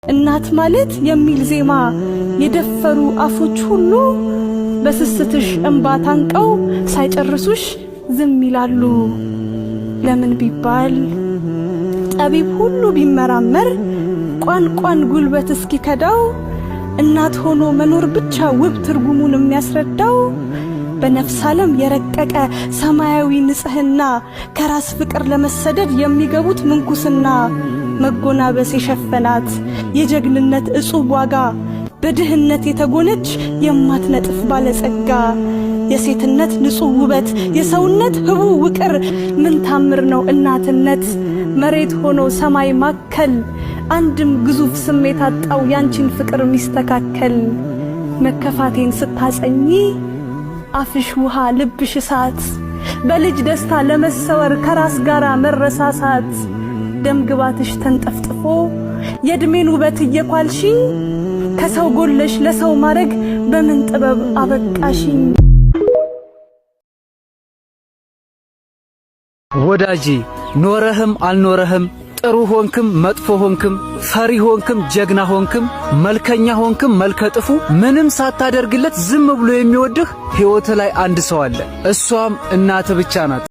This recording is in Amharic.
እናት ማለት የሚል ዜማ የደፈሩ አፎች ሁሉ በስስትሽ እንባ ታንቀው ሳይጨርሱሽ ዝም ይላሉ። ለምን ቢባል ጠቢብ ሁሉ ቢመራመር ቋንቋን ጉልበት እስኪከዳው እናት ሆኖ መኖር ብቻ ውብ ትርጉሙን የሚያስረዳው በነፍስ ዓለም የረቀቀ ሰማያዊ ንጽህና ከራስ ፍቅር ለመሰደድ የሚገቡት ምንኩስና መጎናበስ የሸፈናት የጀግንነት እጹብ ዋጋ በድህነት የተጎነች የማትነጥፍ ባለጸጋ የሴትነት ንጹህ ውበት የሰውነት ህቡ ውቅር ምን ታምር ነው እናትነት መሬት ሆኖ ሰማይ ማከል አንድም ግዙፍ ስሜት አጣው ያንቺን ፍቅር ሚስተካከል መከፋቴን ስታጸኚ አፍሽ ውሃ ልብሽ እሳት በልጅ ደስታ ለመሰወር ከራስ ጋራ መረሳሳት ደምግባትሽ ተንጠፍጥፎ የእድሜን ውበት እየኳልሽኝ ከሰው ጎለሽ ለሰው ማረግ በምን ጥበብ አበቃሽኝ። ወዳጄ ኖረህም አልኖረህም ጥሩ ሆንክም መጥፎ ሆንክም ፈሪ ሆንክም ጀግና ሆንክም መልከኛ ሆንክም መልከጥፉ ምንም ሳታደርግለት ዝም ብሎ የሚወድህ ሕይወት ላይ አንድ ሰው አለ። እሷም እናት ብቻ ናት።